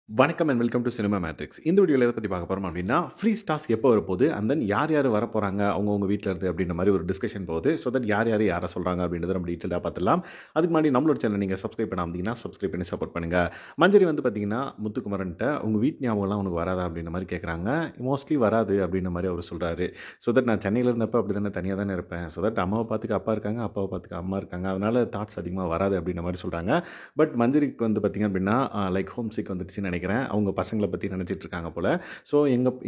வணக்கம் and welcome to cinema matrix. இந்த வீடியோவில் எதை பற்றி பார்க்க போகிறோம் அப்படின்னா, ஃப்ரீ டாஸ்க் எப்போ வரப்போகுது, அண்ட் தென் யார் யார் வரப்போகிறாங்க அவங்கவுங்க வீட்டில் இருந்து அப்படின்ற மாதிரி ஒரு டிஸ்கஷன் போகுது. ஸோ தட் யார் யார் யாரை சொல்கிறாங்க அப்படின்றத நம்ம டீட்டெயிலாக பார்த்துலாம். அதுக்கு முன்னாடி நம்மளோட சேனல் நீங்கள் சப்ஸ்கிரைப் பண்ணாமதிங்கன்னா சப்ஸ்கிரைப் பண்ணி சப்போர்ட் பண்ணுங்கள். மஞ்சரி வந்து பார்த்தீங்கன்னா முத்துக்குமரன்ட்ட உங்கள் வீட்டு ஞாபகம்லாம் உனக்கு வராதா அப்படின்ற மாதிரி கேட்குறாங்க. மோஸ்ட்லி வராது அப்படின்ற மாதிரி அவர் சொல்கிறாரு. ஸோ தட் நான் சென்னையில் இருந்தப்போ அப்படி தானே தனியாக தானே இருப்பேன். ஸோ தட் அம்மாவை பார்த்துக்க அப்பா இருக்காங்க, அப்பாவை பார்த்துக்க அம்மா இருக்காங்க, அதனால் தாட்ஸ் அதிகமாக வராது அப்படின்ற மாதிரி சொல்கிறாங்க. பட் மஞ்சரிக்கு வந்து பார்த்திங்க அப்படின்னா லைக் ஹோம் சிக் வந்துடுச்சுன்னு நினைக்கிறேன். அவங்க பசங்களை பற்றி நினச்சிட்டு இருக்காங்க போல். ஸோ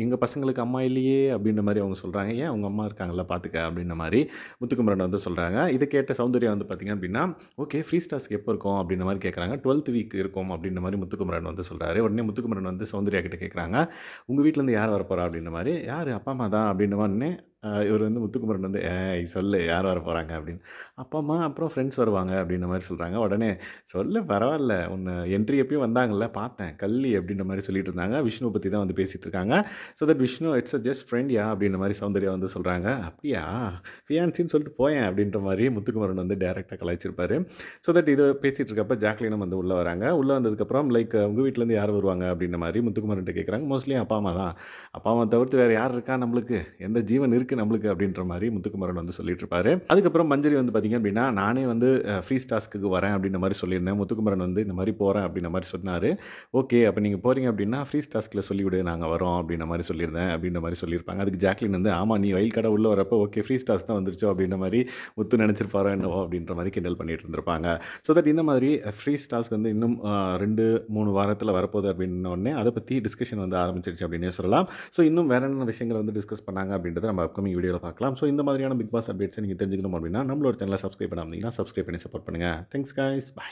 எங்கள் பசங்களுக்கு அம்மா இல்லையே அப்படின்ற மாதிரி அவங்க சொல்கிறாங்க. ஏன் அவங்க அம்மா இருக்காங்கல்ல பார்த்துக்க அப்படின்ற மாதிரி முத்துக்குமரன் வந்து சொல்கிறாங்க. இதை கேட்ட சௌந்தர்யா வந்து பார்த்திங்க அப்படின்னா ஓகே ஃப்ரீ டாஸ்க் எப்போ இருக்கும் அப்படின்ற மாதிரி கேட்குறாங்க. 12th வீக் இருக்கும் அப்படின்ற மாதிரி முத்துக்குமரன் வந்து சொல்கிறாரு. உடனே முத்துக்குமரன் வந்து சௌந்தர்யா கிட்ட கேட்குறாங்க, உங்கள் வீட்டிலேருந்து யார் வரப்போகிறா அப்படின்ற மாதிரி. யார் அப்பா அம்மா தான் அப்படின்ற மாதிரி இவர் வந்து முத்துக்குமரன் வந்து சொல்லு யார் வர போகிறாங்க அப்படின்னு. அப்பா அம்மா அப்புறம் ஃப்ரெண்ட்ஸ் வருவாங்க அப்படின்ற மாதிரி சொல்கிறாங்க. உடனே சொல்லு பரவாயில்ல, உன்னை என்ட்ரி எப்பயும் வந்தாங்கல்ல பார்த்தேன் கள்ளி அப்படின்ற மாதிரி சொல்லிட்டு இருந்தாங்க. விஷ்ணுவை பற்றி தான் வந்து பேசிகிட்டு இருக்காங்க. So that Vishnu it's a just friend யா அப்படின்ற மாதிரி சௌந்தர்யா வந்து சொல்கிறாங்க. அப்படியா ஃபியான்சின்னு சொல்லிட்டு போயேன் அப்படின்ற மாதிரி முத்துக்குமரன் வந்து டேரெக்டாக கலாய்ச்சிருப்பாரு. ஸோ தட் இது பேசிகிட்டு இருக்கப்போ ஜாக்லினும் வந்து உள்ளே வராங்க. உள்ளே வந்ததுக்கப்புறம் லைக் உங்கள் வீட்டிலேருந்து யார் வருவாங்க அப்படின்ற மாதிரி முத்துக்குமரன்ட்ட கேட்குறாங்க. மோஸ்ட்லி அப்பா அம்மா தான், அப்பா அம்மா தவிர்த்து வேறு யார் இருக்கா நம்மளுக்கு, எந்த ஜீவன் இருக்குது நம்மளுக்கு அப்படின்ற மாதிரி முத்துக்குமரன் வந்து சொல்லிட்டு இருப்பாரு. அதுக்கப்புறம் மஞ்சரி வந்து பார்த்திங்க அப்படின்னா நானே வந்து ஃப்ரீ டாஸ்க்கு வரேன் அப்படின்ற மாதிரி சொல்லியிருந்தேன். முத்துக்குமரன் வந்து இந்த மாதிரி போகிறேன் அப்படின்ற மாதிரி சொன்னார். ஓகே அப்போ நீங்கள் போகிறீங்க அப்படின்னா ஃப்ரீ டாஸ்கில் சொல்லிவிடு நாங்கள் வரோம் அப்படின்ற மாதிரி சொல்லியிருந்தேன் அப்படின்ற மாதிரி சொல்லியிருப்பாங்க. அதுக்கு ஜாக்லின் வந்து ஆமாம் நீ வயல் கடை உள்ளே வரப்போ ஓகே ஃப்ரீ டாஸ்க் தான் வந்துருச்சோ அப்படின்ற மாதிரி முத்து நினச்சிருப்பாரோ என்னவோ அப்படின்ற மாதிரி கிண்டல் பண்ணிட்டு இருந்திருப்பாங்க. ஸோ தட் இந்த மாதிரி ஃப்ரீ டாஸ்க் வந்து இன்னும் 2-3 வாரத்தில் வரப்போகுது அப்படின்ன உடனே அதை பற்றி டிஸ்கஷன் வந்து ஆரம்பிச்சிருச்சு அப்படின்னே சொல்லலாம். ஸோ இன்னும் வேற என்ன விஷயங்களை வந்து டிஸ்கஸ் பண்ணாங்க அப்படின்றத நம்ம அப்கமிங் வீடியோவில் பார்க்கலாம். ஸோ இந்த மாதிரியான பிக் பாஸ் அப்டேட்ஸை நீங்கள் தெரிஞ்சுக்கணும் அப்படின்னா நம்மளோட சேனலை சப்ஸ்கிரைப் பண்ணாமல் சப்ஸ்கிரைப் பண்ணி சப்போர்ட் பண்ணுங்கள். Thanks guys, by.